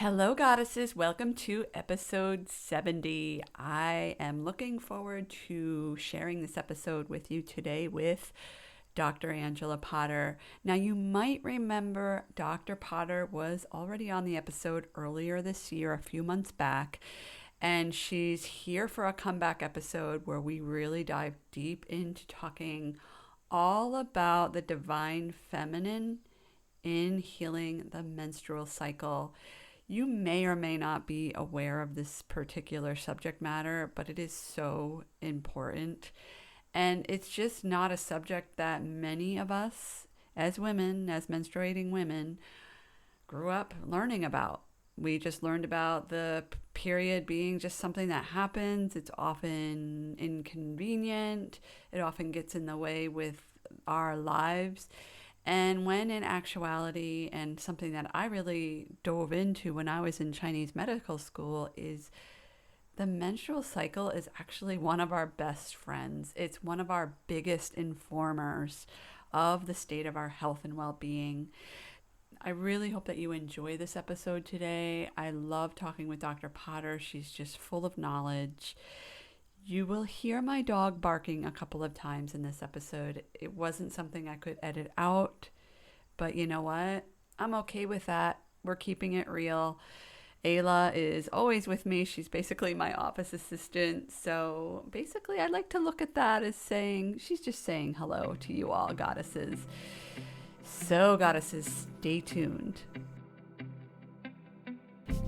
Hello, goddesses. Welcome to episode 70. I am looking forward to sharing this episode with you today with Dr. Angela Potter. Now, you might remember Dr. Potter was already on the episode earlier this year, a few months back, and she's here for a comeback episode where we really dive deep into talking all about the divine feminine in healing the menstrual cycle. You may or may not be aware of this particular subject matter, but it is so important. And it's just not a subject that many of us, as women, as menstruating women, grew up learning about. We just learned about the period being just something that happens. It's often inconvenient, it often gets in the way with our lives. And when in actuality, and something that I really dove into when I was in Chinese medical school, is the menstrual cycle is actually one of our best friends. It's one of our biggest informers of the state of our health and well being. I really hope that you enjoy this episode today. I love talking with Dr. Potter. She's just full of knowledge. You will hear my dog barking a couple of times in this episode. It wasn't something I could edit out, but you know what? I'm okay with that. We're keeping it real. Ayla is always with me. She's basically my office assistant. So basically, I like to look at that as saying, she's just saying hello to you all, goddesses. So, goddesses, stay tuned.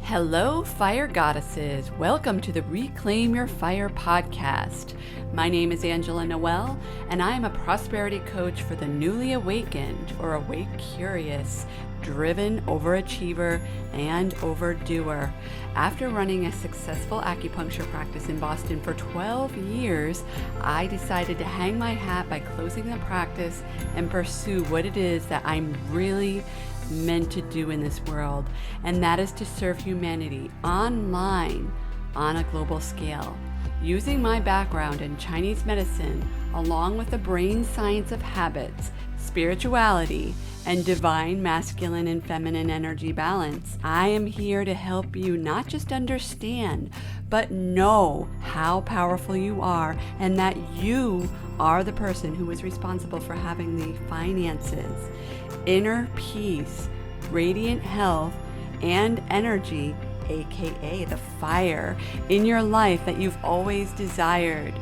Hello, fire goddesses. Welcome to the Reclaim Your Fire podcast. My name is Angela Noel, and I am a prosperity coach for the newly awakened or awake curious, driven overachiever, and overdoer. After running a successful acupuncture practice in Boston for 12 years, I decided to hang my hat by closing the practice and pursue what it is that I'm really meant to do in this world, and that is to serve humanity online on a global scale. Using my background in Chinese medicine, along with the brain science of habits, spirituality, and divine masculine and feminine energy balance, I am here to help you not just understand, but know how powerful you are, and that you are the person who is responsible for having the finances, inner peace, radiant health, and energy, aka the fire, in your life that you've always desired.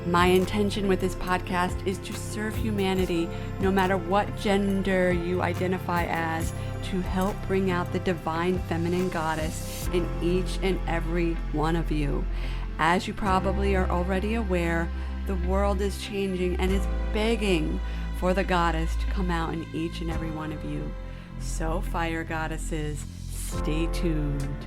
My intention with this podcast is to serve humanity, no matter what gender you identify as, to help bring out the divine feminine goddess in each and every one of you. As you probably are already aware, the world is changing and is begging for the goddess to come out in each and every one of you. So, fire goddesses, stay tuned.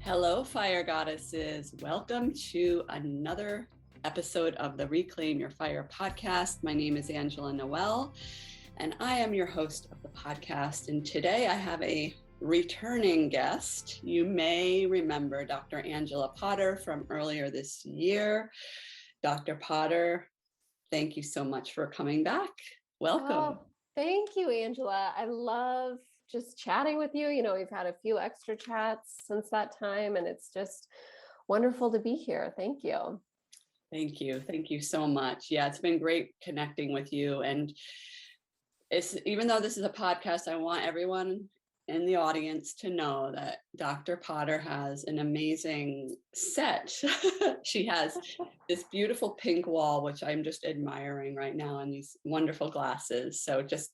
Hello, fire goddesses. Welcome to another episode of the Reclaim Your Fire podcast. My name is Angela Noel, and I am your host of the podcast. And today I have a returning guest. You may remember Dr. Angela Potter from earlier this year. Dr. Potter, thank you so much for coming back. Welcome. Oh, thank you, Angela. I love just chatting with you. You know, we've had a few extra chats since that time, and it's just wonderful to be here. Thank you. Thank you. Thank you so much. Yeah, it's been great connecting with you. And it's, even though this is a podcast, I want everyone in the audience to know that Dr. Potter has an amazing set. She has this beautiful pink wall, which I'm just admiring right now, and these wonderful glasses. So just,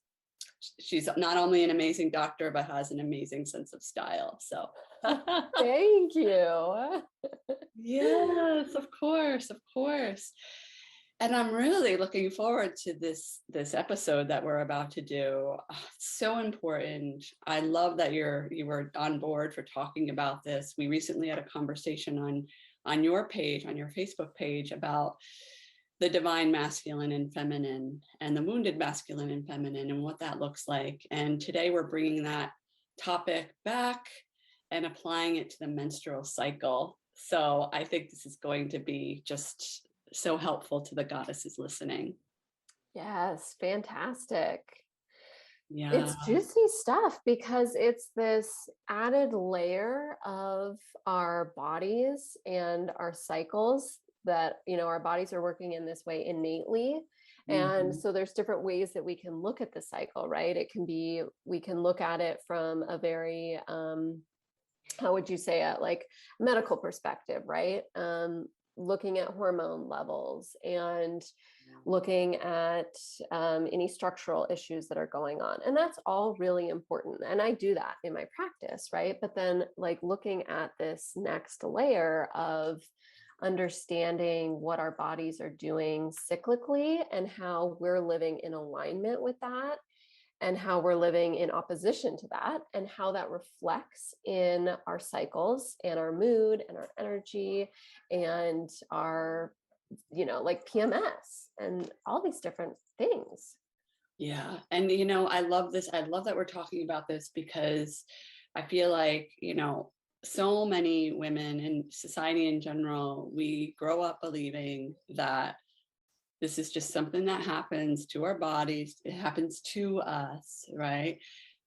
she's not only an amazing doctor, but has an amazing sense of style. So Thank you. yes, of course, of course. And I'm really looking forward to this episode that we're about to do. It's so important. I love that you were on board for talking about this. We recently had a conversation on your page, on your Facebook page, about the divine masculine and feminine and the wounded masculine and feminine and what that looks like. And today we're bringing that topic back and applying it to the menstrual cycle. So I think this is going to be just so helpful to the goddesses listening. Yes, fantastic. Yeah. It's juicy stuff because it's this added layer of our bodies and our cycles that, our bodies are working in this way innately. And Mhm. so there's different ways that we can look at the cycle, right? We can look at it from a very, how would you say it, like medical perspective, right? Looking at hormone levels and looking at any structural issues that are going on, and that's all really important, and I do that in my practice, right? But then like looking at this next layer of understanding what our bodies are doing cyclically and how we're living in alignment with that and how we're living in opposition to that and how that reflects in our cycles and our mood and our energy and our, like PMS and all these different things. Yeah. And, I love this. I love that we're talking about this because I feel like, so many women in society in general, we grow up believing that this is just something that happens to our bodies. It happens to us, right?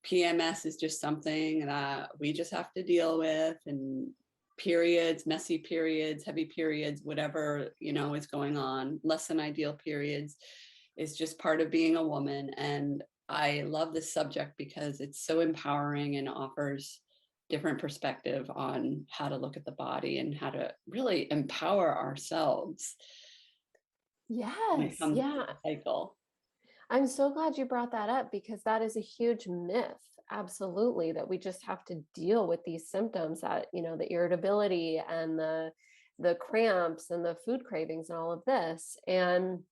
PMS is just something that we just have to deal with, and periods, messy periods, heavy periods, whatever, is going on, less than ideal periods is just part of being a woman. And I love this subject because it's so empowering and offers different perspective on how to look at the body and how to really empower ourselves when it Yes, comes to yeah. the cycle. I'm so glad you brought that up because that is a huge myth. Absolutely, that we just have to deal with these symptoms, that, the irritability and the cramps and the food cravings and all of this. And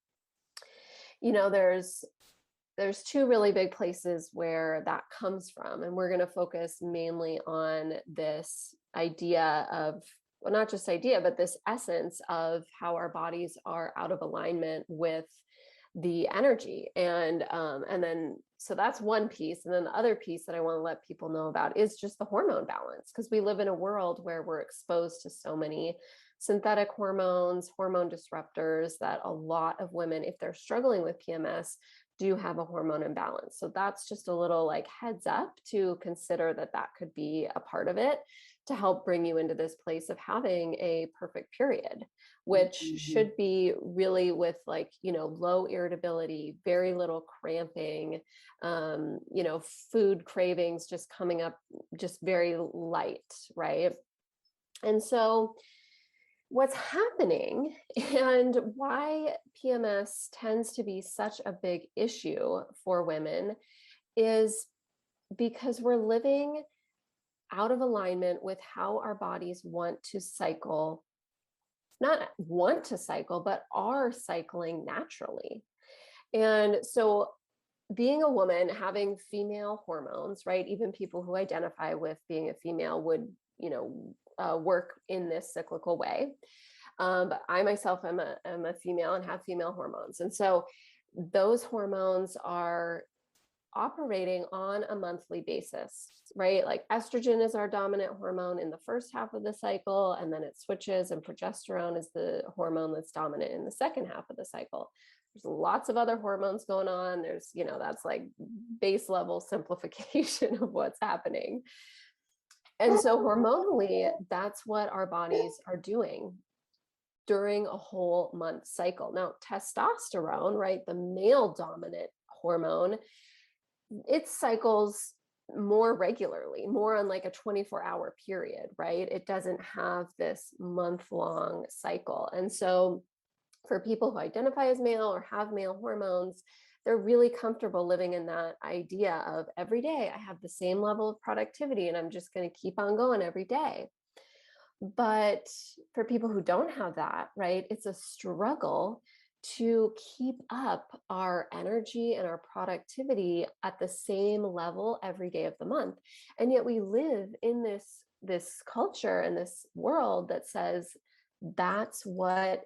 there's two really big places where that comes from, and we're going to focus mainly on this idea of, well, not just idea, but this essence of how our bodies are out of alignment with the energy. And then so that's one piece, and then the other piece that I want to let people know about is just the hormone balance, because we live in a world where we're exposed to so many synthetic hormones, hormone disruptors, that a lot of women, if they're struggling with PMS, do have a hormone imbalance. So that's just a little like heads up to consider that that could be a part of it, to help bring you into this place of having a perfect period, which Mhm. should be really with like, low irritability, very little cramping, food cravings just coming up, just very light, right? And so what's happening and why PMS tends to be such a big issue for women is because we're living out of alignment with how our bodies want to cycle, not want to cycle, but are cycling naturally. And so being a woman, having female hormones, right? Even people who identify with being a female would, work in this cyclical way. But I myself am a female and have female hormones. And so those hormones are operating on a monthly basis, right? Like estrogen is our dominant hormone in the first half of the cycle, and then it switches, and progesterone is the hormone that's dominant in the second half of the cycle. There's lots of other hormones going on. There's, that's like base level simplification of what's happening. And so hormonally, that's what our bodies are doing during a whole month cycle. Now, testosterone, right, the male dominant hormone, it cycles more regularly, more on like a 24-hour period, right? It doesn't have this month-long cycle. And so for people who identify as male or have male hormones, they're really comfortable living in that idea of every day I have the same level of productivity and I'm just going to keep on going every day. But for people who don't have that, right, it's a struggle to keep up our energy and our productivity at the same level every day of the month. And yet we live in this culture and this world that says that's what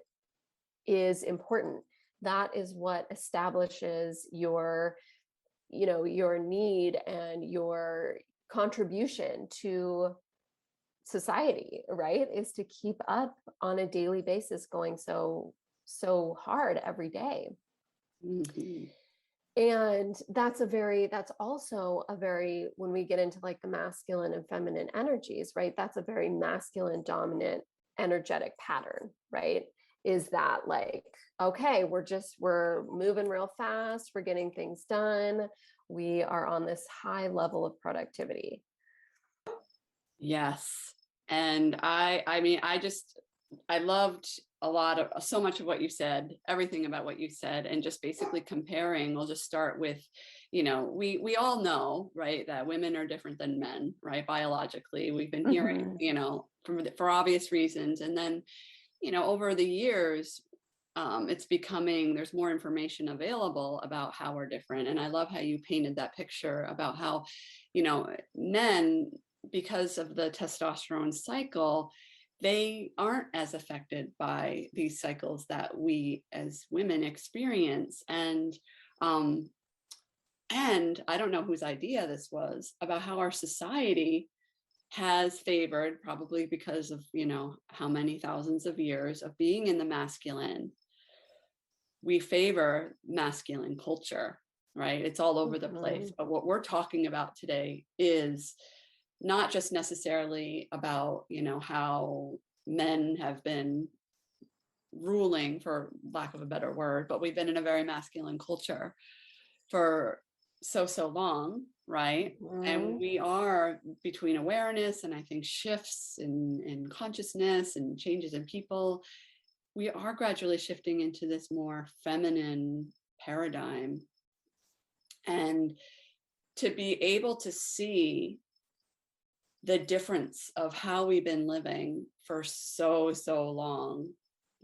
is important. That is what establishes your, your need and your contribution to society, right? Is to keep up on a daily basis, going so hard every day. Mm-hmm. And that's also a very, when we get into like the masculine and feminine energies, right? That's a very masculine dominant energetic pattern, right? Is that like, okay, we're moving real fast, we're getting things done, we are on this high level of productivity. Yes. And I mean, I loved so much of what you said, everything about what you said, and just basically comparing. We'll just start with, we all know, right, that women are different than men, right? Biologically, we've been hearing, for obvious reasons. And then, over the years, it's becoming, there's more information available about how we're different. And I love how you painted that picture about how, men, because of the testosterone cycle, they aren't as affected by these cycles that we as women experience. And I don't know whose idea this was, about how our society has favored, probably because of, how many thousands of years of being in the masculine, we favor masculine culture, right? It's all over the place. But what we're talking about today is not just necessarily about, how men have been ruling, for lack of a better word, but we've been in a very masculine culture for so long, right? And we are, between awareness and I think shifts in consciousness and changes in people, we are gradually shifting into this more feminine paradigm. And to be able to see the difference of how we've been living for so long,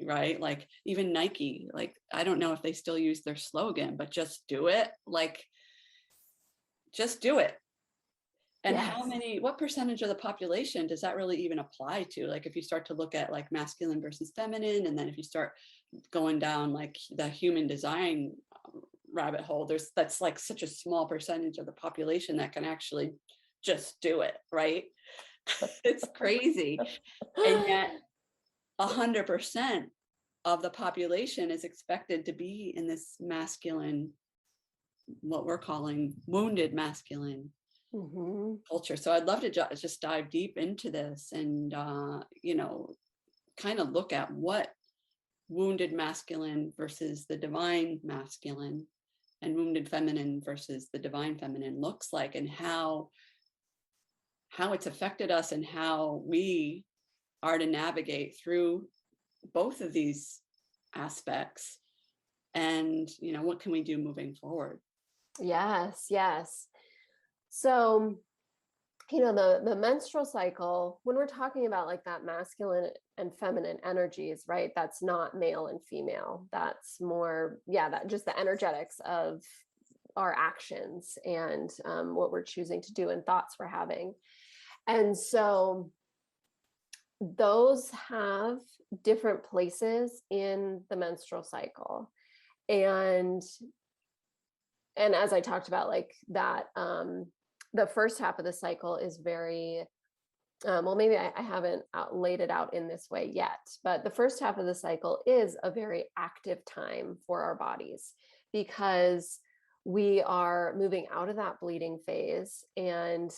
right? Like even Nike, like, I don't know if they still use their slogan, but just do it. Like, just do it. And Yes. what percentage of the population does that really even apply to? Like, if you start to look at like masculine versus feminine, and then if you start going down like the human design rabbit hole, that's like such a small percentage of the population that can actually just do it, right? It's crazy. And yet 100% of the population is expected to be in this masculine, what we're calling wounded masculine culture. So I'd love to just dive deep into this and, kind of look at what wounded masculine versus the divine masculine, and wounded feminine versus the divine feminine looks like, and how it's affected us, and how we are to navigate through both of these aspects. And, what can we do moving forward? Yes. So, the menstrual cycle, when we're talking about like that masculine and feminine energies, right? That's not male and female. That's more, that just the energetics of our actions and what we're choosing to do and thoughts we're having. And so those have different places in the menstrual cycle. And as I talked about, like that, the first half of the cycle is very, well, maybe I haven't laid it out in this way yet, but the first half of the cycle is a very active time for our bodies, because we are moving out of that bleeding phase, and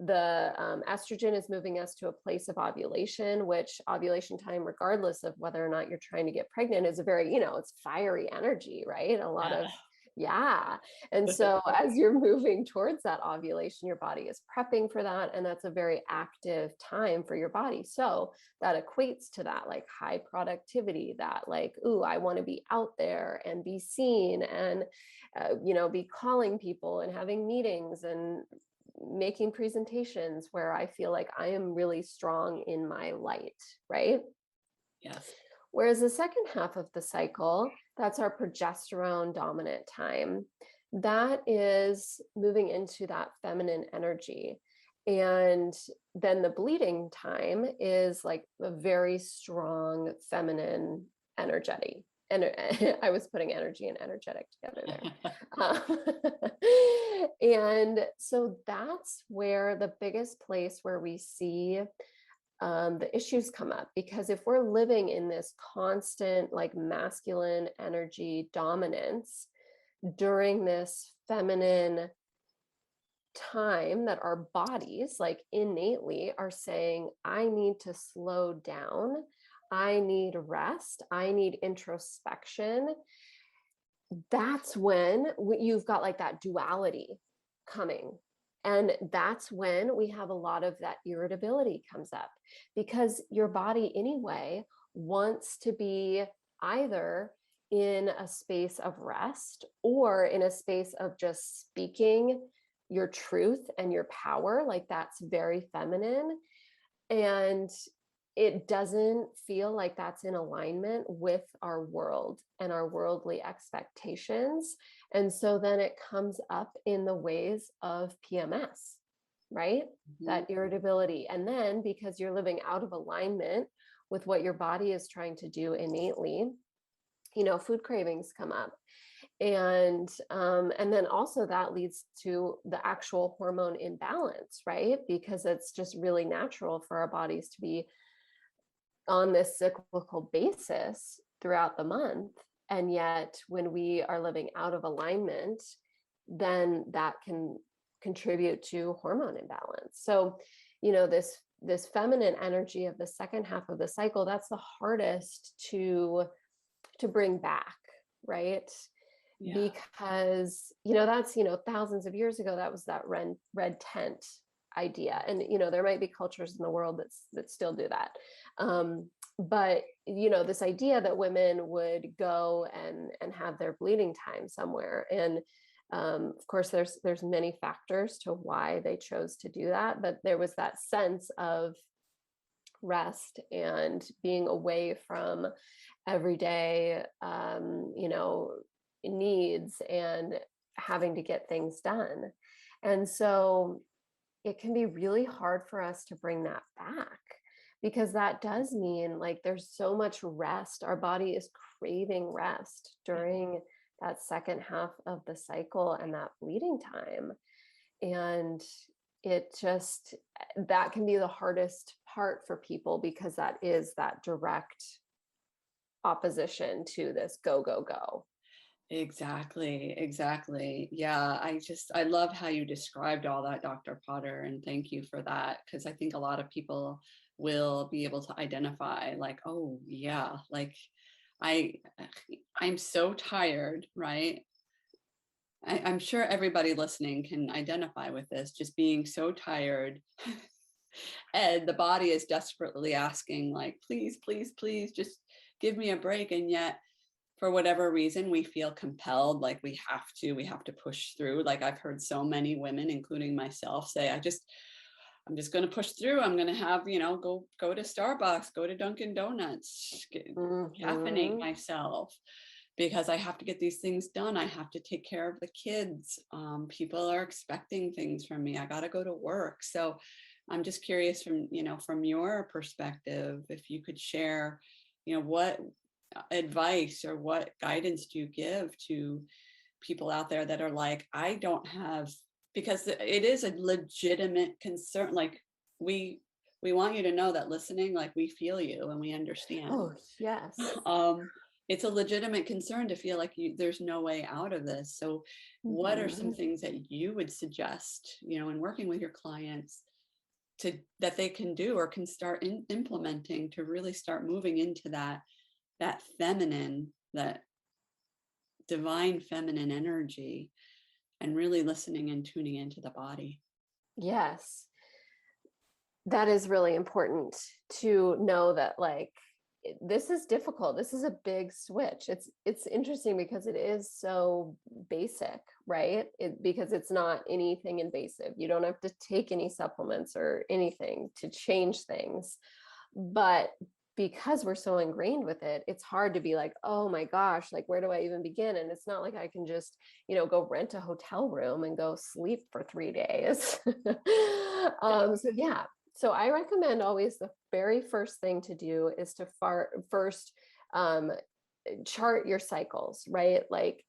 the estrogen is moving us to a place of ovulation, which ovulation time, regardless of whether or not you're trying to get pregnant, is a very, it's fiery energy, right? A lot of, and so as you're moving towards that ovulation, your body is prepping for that, and that's a very active time for your body. So that equates to that like high productivity, that like, ooh, I want to be out there and be seen, and be calling people and having meetings and making presentations where I feel like I am really strong in my light, right? Yes. Whereas the second half of the cycle, that's our progesterone dominant time. That is moving into that feminine energy. And then the bleeding time is like a very strong feminine energy. and I was putting energy and energetic together there. And so that's where the biggest place where we see the issues come up, because if we're living in this constant like masculine energy dominance during this feminine time that our bodies like innately are saying, I need to slow down, I need rest, I need introspection, that's when you've got like that duality coming. And that's when we have a lot of that irritability comes up, because your body anyway wants to be either in a space of rest or in a space of just speaking your truth and your power. Like that's very feminine. And it doesn't feel like that's in alignment with our world and our worldly expectations. And so then it comes up in the ways of PMS, right? Mm-hmm. That irritability. And then because you're living out of alignment with what your body is trying to do innately, food cravings come up. And then also that leads to the actual hormone imbalance, right? Because it's just really natural for our bodies to be on this cyclical basis throughout the month. And yet when we are living out of alignment, then that can contribute to hormone imbalance. So, this feminine energy of the second half of the cycle, that's the hardest to bring back, right? Yeah. Because, that's, thousands of years ago, that was that red tent idea. And, there might be cultures in the world that still do that. But, this idea that women would go and have their bleeding time somewhere. And, of course, there's many factors to why they chose to do that. But there was that sense of rest and being away from everyday, needs and having to get things done. And so it can be really hard for us to bring that back, because that does mean like there's so much rest. Our body is craving rest during that second half of the cycle and that bleeding time. And that can be the hardest part for people, because that is that direct opposition to this go, go, go. Exactly. Yeah. I love how you described all that, Dr. Potter, and thank you for that. Because I think a lot of people will be able to identify like, oh yeah, like I'm so tired, right? I'm sure everybody listening can identify with this, just being so tired. And the body is desperately asking like, please, please, please, just give me a break. And yet, for whatever reason, we feel compelled, like we have to push through. Like I've heard so many women, including myself, say, I'm just going to push through. I'm going to have, go to Starbucks, go to Dunkin' Donuts, caffeinate myself, because I have to get these things done. I have to take care of the kids. People are expecting things from me. I got to go to work. So I'm just curious from your perspective, if you could share, what advice or what guidance do you give to people out there that are like, I don't have, because it is a legitimate concern. Like we want you to know that listening, like we feel you and we understand. Oh, yes. It's a legitimate concern to feel like there's no way out of this. So what are some things that you would suggest, in working with your clients that they can do or can start implementing to really start moving into that feminine, that divine feminine energy, and really listening and tuning into the body? Yes. That is really important to know that like, this is difficult. This is a big switch. It's interesting because it is so basic, right? Because it's not anything invasive. You don't have to take any supplements or anything to change things. But because we're so ingrained with it, it's hard to be like, oh my gosh, like where do I even begin? And it's not like I can just, go rent a hotel room and go sleep for 3 days. So yeah. So I recommend always the very first thing to do is to first chart your cycles, right? Like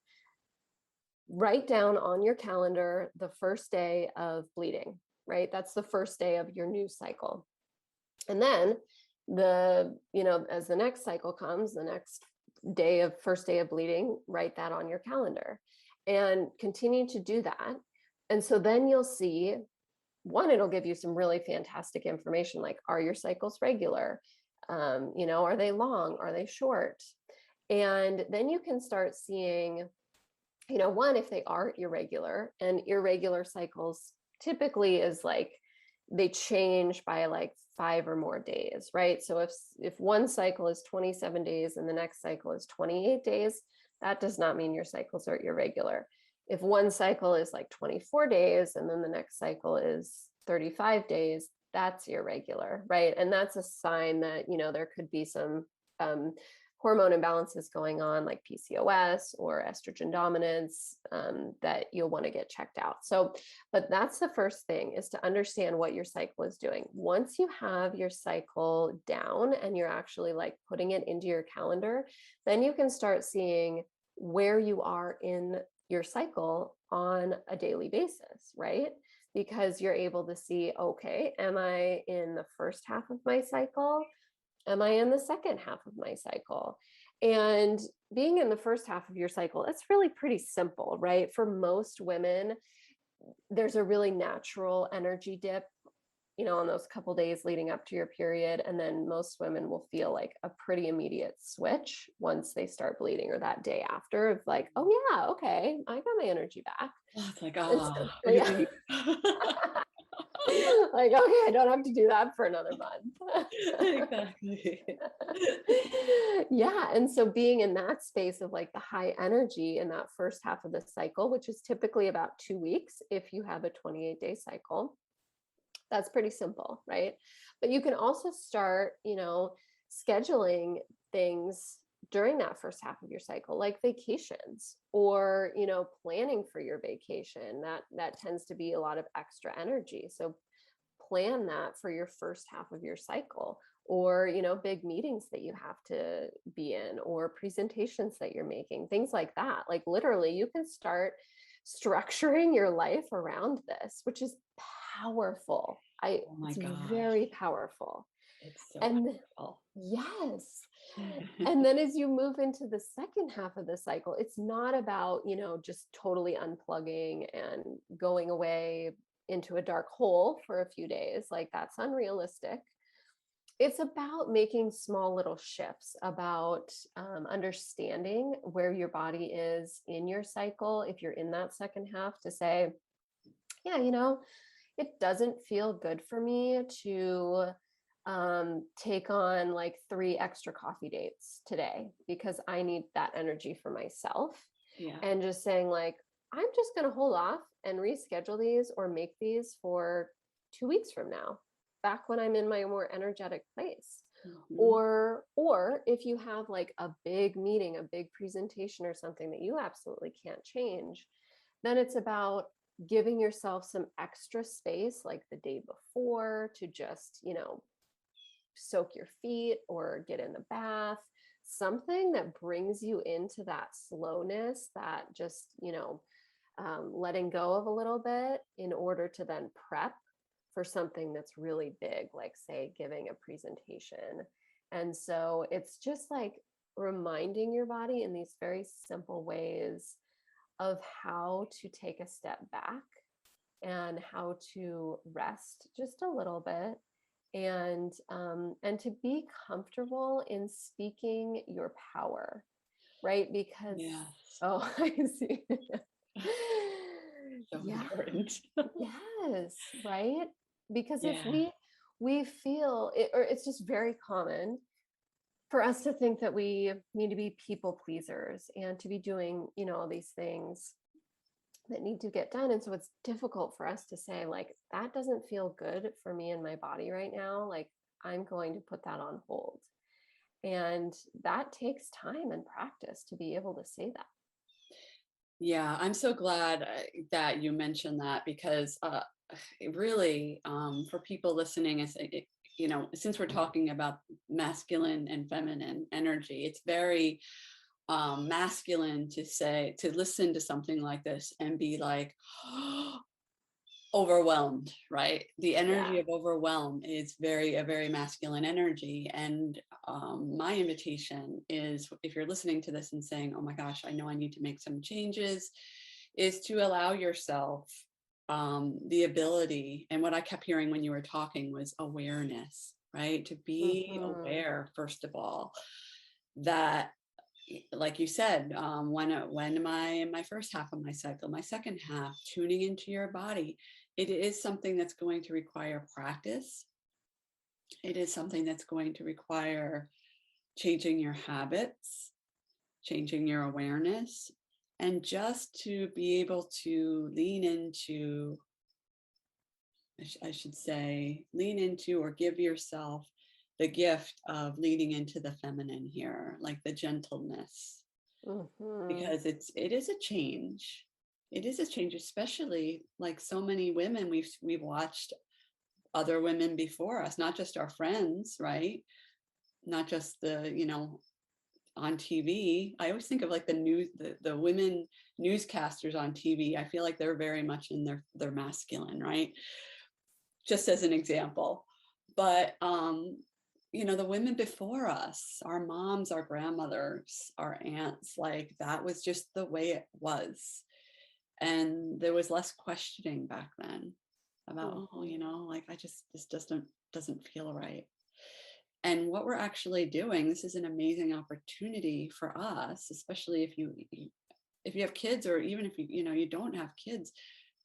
write down on your calendar the first day of bleeding, right? That's the first day of your new cycle. And then as the next cycle comes, the next first day of bleeding, write that on your calendar and continue to do that. And so then you'll see, one, it'll give you some really fantastic information, like, are your cycles regular? Are they long? Are they short? And then you can start seeing, one, if they are irregular, and irregular cycles typically is like they change by like 5 or more days, right? So if one cycle is 27 days and the next cycle is 28 days, that does not mean your cycles are irregular. If one cycle is like 24 days and then the next cycle is 35 days, that's irregular, right? And that's a sign that, there could be some hormone imbalances going on, like PCOS or estrogen dominance, that you'll want to get checked out. So, but that's the first thing, is to understand what your cycle is doing. Once you have your cycle down and you're actually like putting it into your calendar, then you can start seeing where you are in your cycle on a daily basis, right? Because you're able to see, okay, am I in the first half of my cycle? Am I in the second half of my cycle? And being in the first half of your cycle, it's really pretty simple, right? For most women, there's a really natural energy dip, on those couple days leading up to your period. And then most women will feel like a pretty immediate switch once they start bleeding, or that day after, of like, oh yeah, okay, I got my energy back. Oh, it's like, So, really? like, okay, I don't have to do that for another month. Exactly. Yeah. And so being in that space of like the high energy in that first half of the cycle, which is typically about 2 weeks if you have a 28-day cycle, that's pretty simple, right? But you can also start, scheduling things during that first half of your cycle, like vacations, or planning for your vacation. That tends to be a lot of extra energy, so plan that for your first half of your cycle. Or big meetings that you have to be in, or presentations that you're making, things like that. Like literally you can start structuring your life around this, which is powerful. Oh my It's gosh, very powerful. it's so And powerful. yes. And then as you move into the second half of the cycle, it's not about, just totally unplugging and going away into a dark hole for a few days. Like, that's unrealistic. It's about making small little shifts, about understanding where your body is in your cycle. If you're in that second half, to say, yeah, it doesn't feel good for me to take on like 3 extra coffee dates today because I need that energy for myself. Yeah. And just saying, like, I'm just going to hold off and reschedule these or make these for 2 weeks from now, back when I'm in my more energetic place. Mm-hmm. Or if you have like a big meeting, a big presentation or something that you absolutely can't change, then it's about giving yourself some extra space, like the day before, to just, soak your feet or get in the bath, something that brings you into that slowness, that just, letting go of a little bit, in order to then prep for something that's really big, like, say, giving a presentation. And so it's just like reminding your body in these very simple ways of how to take a step back and how to rest just a little bit, and to be comfortable in speaking your power, right? Because oh, I see. So Yeah. important. Yes, right? Because if Yeah. we feel it, or it's just very common for us to think that we need to be people pleasers and to be doing, all these things that need to get done. And so it's difficult for us to say, like, that doesn't feel good for me and my body right now. Like, I'm going to put that on hold. And that takes time and practice to be able to say that. Yeah, I'm so glad that you mentioned that, because it really, for people listening, since we're talking about masculine and feminine energy, it's very masculine to listen to something like this and be like overwhelmed, right? The energy Yeah. of overwhelm is a very masculine energy. And my invitation is, if you're listening to this and saying, oh my gosh, I know I need to make some changes, is to allow yourself the ability. And what I kept hearing when you were talking was awareness, right? To be Mm-hmm. aware, first of all, that, like you said, when am I in my first half of my cycle, my second half, tuning into your body, it is something that's going to require practice. It is something that's going to require changing your habits, changing your awareness, and just to be able to lean into, I should say, lean into or give yourself the gift of leaning into the feminine here, like the gentleness, Mm-hmm. because it is a change. It is a change, especially like so many women we've watched other women before us, not just our friends, right? Not just the, on TV. I always think of like the women newscasters on TV. I feel like they're very much in their masculine, right? Just as an example. But the women before us, our moms, our grandmothers, our aunts, like that was just the way it was. And there was less questioning back then about, oh, Mm-hmm. like this doesn't feel right. And what we're actually doing, this is an amazing opportunity for us, especially if you have kids, or even if you don't have kids,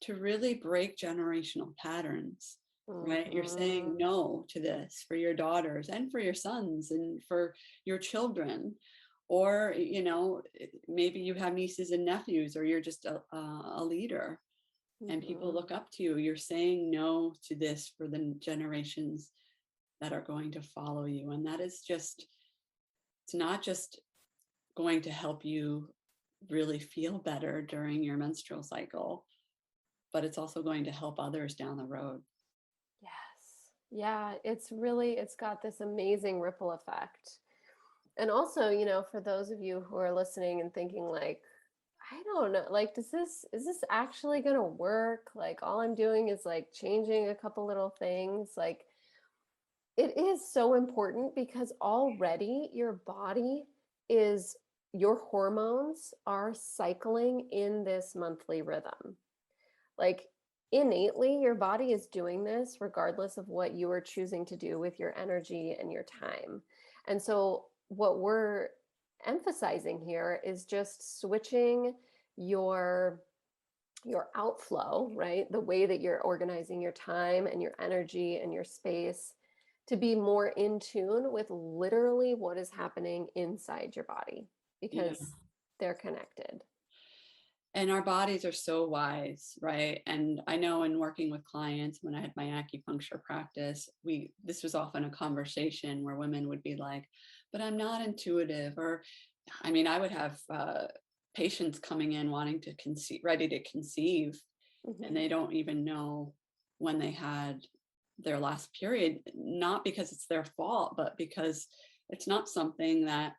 to really break generational patterns, right? You're saying Mm-hmm. no to this for your daughters and for your sons and for your children. Or maybe you have nieces and nephews, or you're just a leader and people Mm-hmm. look up to you. You're saying no to this for the generations that are going to follow you. And that is just, it's not just going to help you really feel better during your menstrual cycle, but it's also going to help others down the road. Yes. Yeah, it's got this amazing ripple effect. And also, for those of you who are listening and thinking like, I don't know, like, is this actually going to work? Like, all I'm doing is like changing a couple little things. Like, it is so important because already your body is, your hormones are cycling in this monthly rhythm. Like, innately, your body is doing this regardless of what you are choosing to do with your energy and your time. And so, what we're emphasizing here is just switching your outflow, right? The way that you're organizing your time and your energy and your space to be more in tune with literally what is happening inside your body, Yeah. because they're connected. And our bodies are so wise, right? And I know in working with clients, when I had my acupuncture practice, this was often a conversation where women would be like, but I'm not intuitive. Or, I mean, I would have patients coming in wanting to conceive, ready to conceive, and Mm-hmm. they don't even know when they had their last period, not because it's their fault, but because it's not something that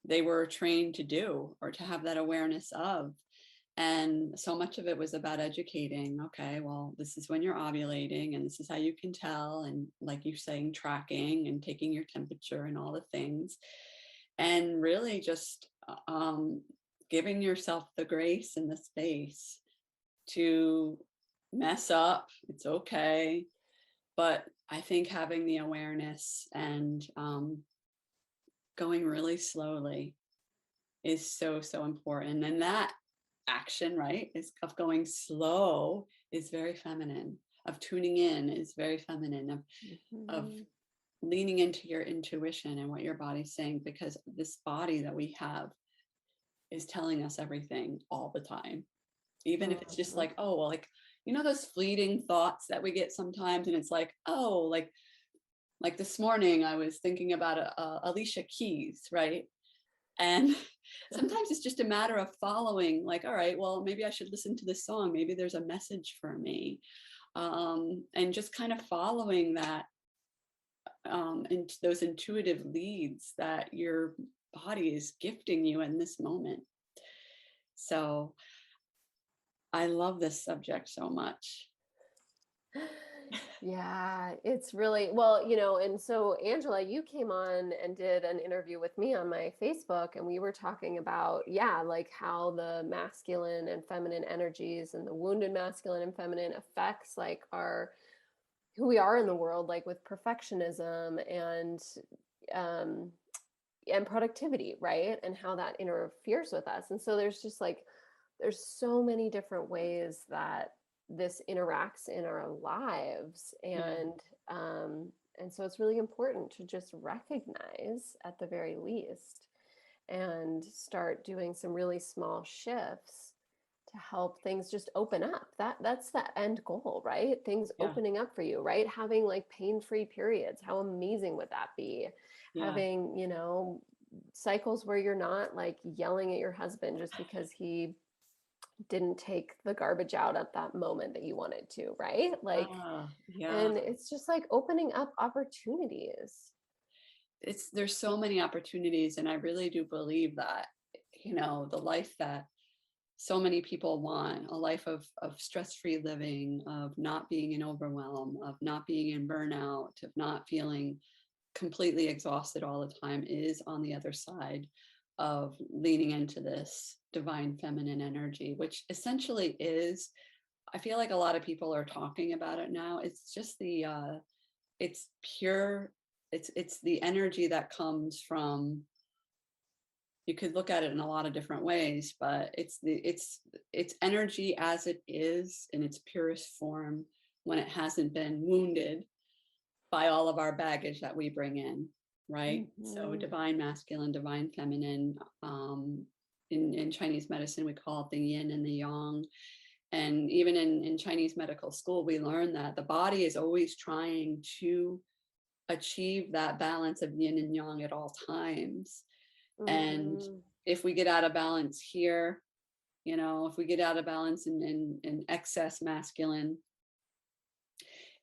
they were trained to do or to have that awareness of. And so much of it was about educating. Okay, well, this is when you're ovulating, and this is how you can tell. And like you saying, tracking and taking your temperature and all the things. And really just giving yourself the grace and the space to mess up. It's okay. But I think having the awareness and going really slowly is so, so important. And that action, right, is of going slow is very feminine, of tuning in is very feminine, of Mm-hmm. leaning into your intuition and what your body's saying, because this body that we have is telling us everything all the time. Even if it's just Mm-hmm. like, oh, well, like, those fleeting thoughts that we get sometimes, and it's like, oh, like this morning I was thinking about Alicia Keys, right? And sometimes it's just a matter of following, like, all right, well, maybe I should listen to this song. Maybe there's a message for me. And just kind of following that, and those intuitive leads that your body is gifting you in this moment. So I love this subject so much. Yeah, it's really well, and so Angela, you came on and did an interview with me on my Facebook, and we were talking about, yeah, like how the masculine and feminine energies and the wounded masculine and feminine affects like our who we are in the world, like with perfectionism um and productivity, right? And how that interferes with us. And so there's just like there's so many different ways that this interacts in our lives, Yeah. and so it's really important to just recognize at the very least and start doing some really small shifts to help things just open up. That's the end goal, right? Things Yeah. opening up for you, right? Having like pain-free periods, how amazing would that be? Yeah. Having, cycles where you're not like yelling at your husband just because he didn't take the garbage out at that moment that you wanted to, right? Like, Yeah. and it's just like opening up opportunities. There's so many opportunities, and I really do believe that, the life that so many people want, a life of stress-free living, of not being in overwhelm, of not being in burnout, of not feeling completely exhausted all the time, is on the other side of leaning into this divine feminine energy, which essentially is, I feel like a lot of people are talking about it now. It's just it's pure, it's the energy that comes from, you could look at it in a lot of different ways, but it's energy as it is in its purest form, when it hasn't been wounded by all of our baggage that we bring in, right? So Mm-hmm. divine masculine, divine feminine. In Chinese medicine, we call it the yin and the yang. And even in Chinese medical school, we learn that the body is always trying to achieve that balance of yin and yang at all times. And Mm-hmm. if we get out of balance here, if we get out of balance in excess masculine,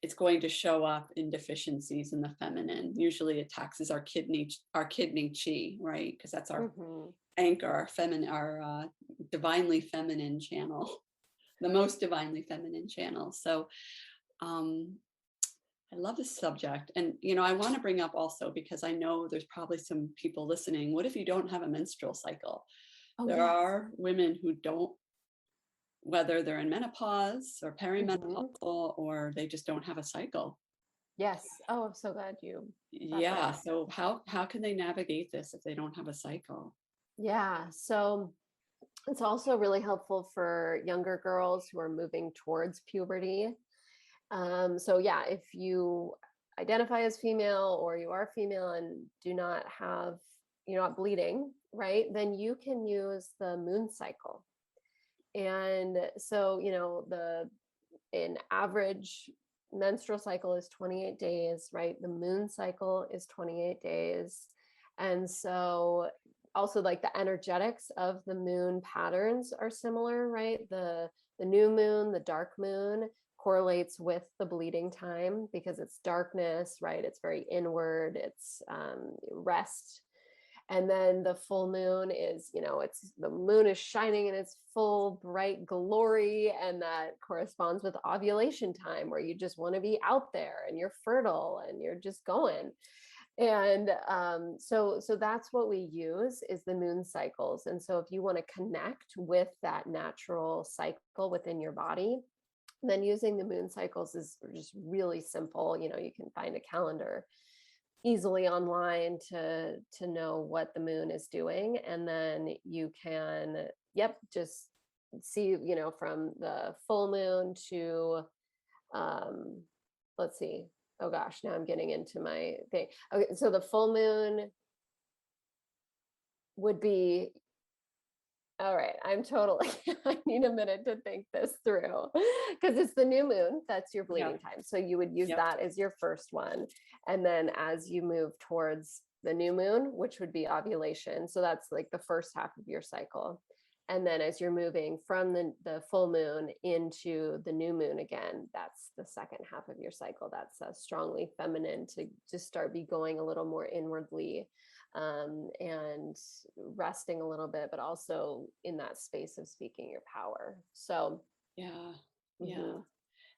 it's going to show up in deficiencies in the feminine. Usually it taxes our kidney chi, right? Because that's our Mm-hmm. anchor, our divinely feminine channel, the most divinely feminine channel. So I love this subject. And, I want to bring up also, because I know there's probably some people listening, what if you don't have a menstrual cycle? Oh, There yes. are women who don't, whether they're in menopause or Mm-hmm. perimenopausal, or they just don't have a cycle. Yes. Oh, I'm so glad you brought that Yeah. up. So how can they navigate this if they don't have a cycle? Yeah. So it's also really helpful for younger girls who are moving towards puberty. So yeah, if you identify as female or you are female and do not have, you're not bleeding, right? Then you can use the moon cycle. And so, the an average menstrual cycle is 28 days, right? The moon cycle is 28 days. And so also like the energetics of the moon patterns are similar, right? The new moon, the dark moon correlates with the bleeding time because it's darkness, right? It's very inward, it's rest. And then the full moon is, it's the moon is shining in its full bright glory, and that corresponds with ovulation time, where you just want to be out there and you're fertile and you're just going. And so that's what we use, is the moon cycles. And so if you want to connect with that natural cycle within your body, then using the moon cycles is just really simple. You can find a calendar easily online to know what the moon is doing, and then you can, yep, just see, from the full moon to um let's see, oh gosh, now I'm getting into my thing. Okay, so the full moon would be, all right, I'm totally, I need a minute to think this through, because it's the new moon, that's your Yeah. bleeding time. So you would use Yep. that as your first one. And then as you move towards the new moon, which would be ovulation, so that's like the first half of your cycle. And then as you're moving from the full moon into the new moon again, that's the second half of your cycle. That's strongly feminine to just start be going a little more inwardly, and resting a little bit, but also in that space of speaking your power. So, Yeah. Yeah. mhm,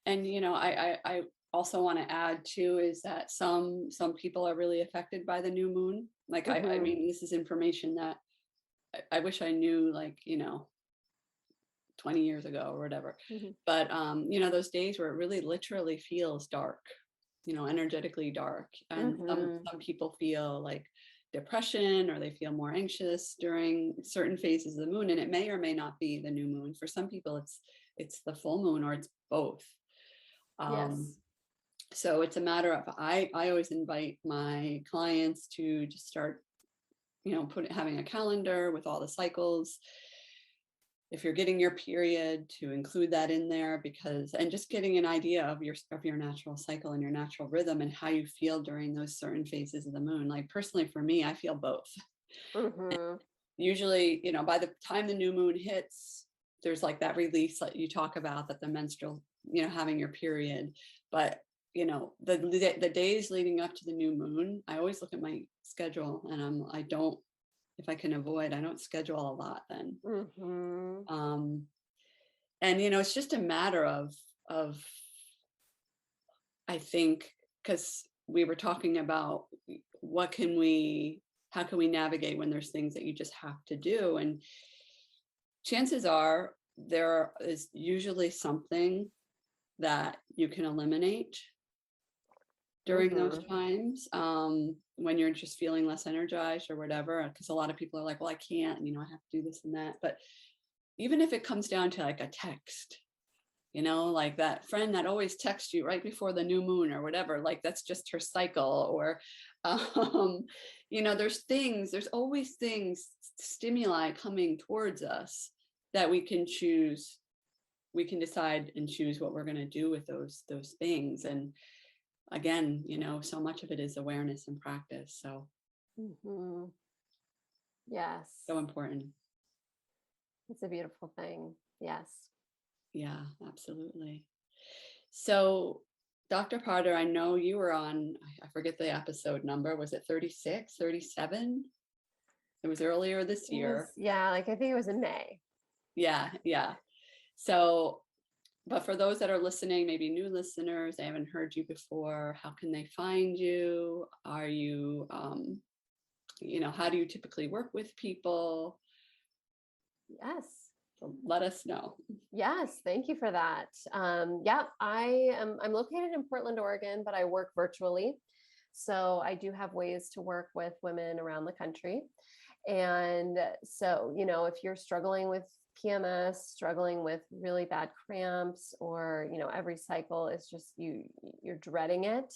And I also want to add too is that some people are really affected by the new moon. Like I mhm, mean, this is information that I wish I knew, like 20 years ago or whatever. mhm. But those days where it really literally feels dark, energetically dark, and Mhm. some people feel like depression, or they feel more anxious during certain phases of the moon, and it may or may not be the new moon. For some people it's the full moon, or it's both. um, Yes. so it's a matter of, I always invite my clients to just start, having a calendar with all the cycles. If you're getting your period, to include that in there, because, and just getting an idea of your natural cycle and your natural rhythm and how you feel during those certain phases of the moon. Like personally for me, I feel both. Mhm. Usually, by the time the new moon hits, there's like that release that you talk about, that the menstrual, having your period. But the days leading up to the new moon, I always look at my schedule, and I don't, if I can avoid, I don't schedule a lot then. Mhm. um and it's just a matter of I think, because we were talking about what can we how can we navigate when there's things that you just have to do. And chances are there is usually something that you can eliminate during those Mhm. times, when you're just feeling less energized or whatever. Because a lot of people are like, well, I can't, I have to do this and that. But even if it comes down to like a text, like that friend that always texts you right before the new moon or whatever, like that's just her cycle. Or there's always things, stimuli coming towards us, that we can choose. We can decide and choose what we're going to do with those things. And again, so much of it is awareness and practice. So Mhm. Yes. so important. It's a beautiful thing. Yes. Yeah, absolutely. So, Dr. Potter, I know you were on, I forget the episode number. Was it 36, 37? It was earlier this It was, year. yeah, like I think it was in May. Yeah, yeah. So, but for those that are listening, maybe new listeners, they haven't heard you before, how can they find you? Are you, how do you typically work with people? Yes. So let us know. Yes, thank you for that. Yeah, I'm located in Portland, Oregon, but I work virtually. So I do have ways to work with women around the country. And so, if you're struggling with PMS, struggling with really bad cramps, or, every cycle is just you're dreading it,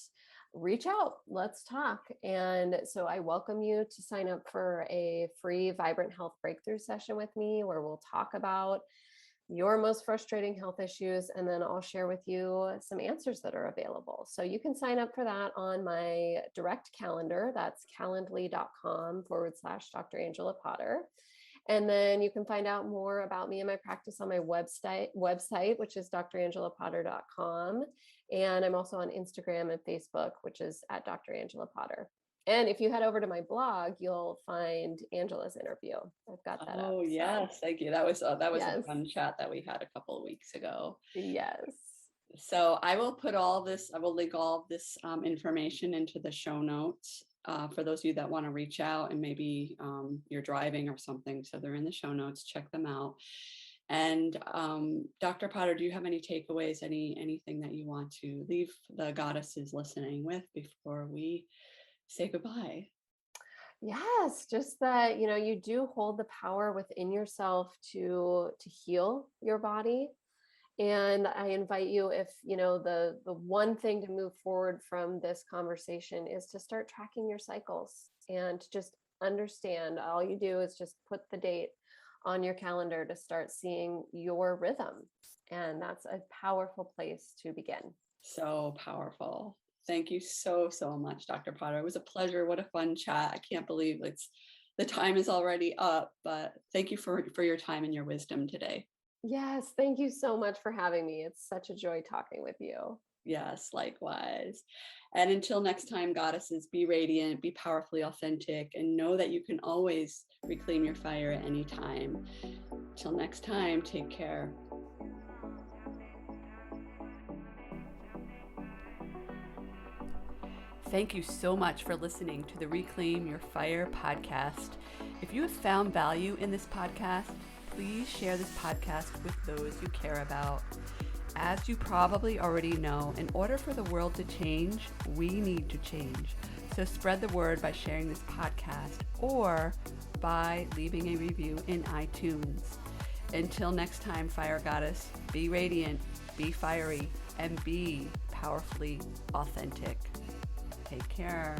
reach out, let's talk. And so I welcome you to sign up for a free Vibrant Health Breakthrough session with me, where we'll talk about your most frustrating health issues, and then I'll share with you some answers that are available. So you can sign up for that on my direct calendar. That's calendly.com/Dr. Angela Potter. And then you can find out more about me and my practice on my website, which is drangelapotter.com. And I'm also on Instagram and Facebook, which is at Dr. Angela Potter. And if you head over to my blog, you'll find Angela's interview. I've got that up. Oh, So yes. Thank you. That was a yes, fun chat that we had a couple of weeks ago. yes. So I will link all of this information into the show notes, for those of you that want to reach out, and maybe you're driving or something. So they're in the show notes, check them out. And Dr. Potter, do you have any takeaways, anything that you want to leave the goddesses listening with before we say goodbye? Yes, just that, you do hold the power within yourself to heal your body. And I invite you, if the one thing to move forward from this conversation is to start tracking your cycles, and to just understand, all you do is just put the date on your calendar to start seeing your rhythm. And that's a powerful place to begin. So powerful. Thank you so, so much, Dr. Potter. It was a pleasure. What a fun chat. I can't believe the time is already up, but thank you for your time and your wisdom today. Yes, thank you so much for having me. It's such a joy talking with you. Yes, likewise. And until next time, goddesses, be radiant, be powerfully authentic, and know that you can always reclaim your fire at any time. Till next time, take care. Thank you so much for listening to the Reclaim Your Fire podcast. If you have found value in this podcast, please share this podcast with those you care about. As you probably already know, in order for the world to change, we need to change. So spread the word by sharing this podcast or by leaving a review in iTunes. Until next time, Fire Goddess, be radiant, be fiery, and be powerfully authentic. Take care.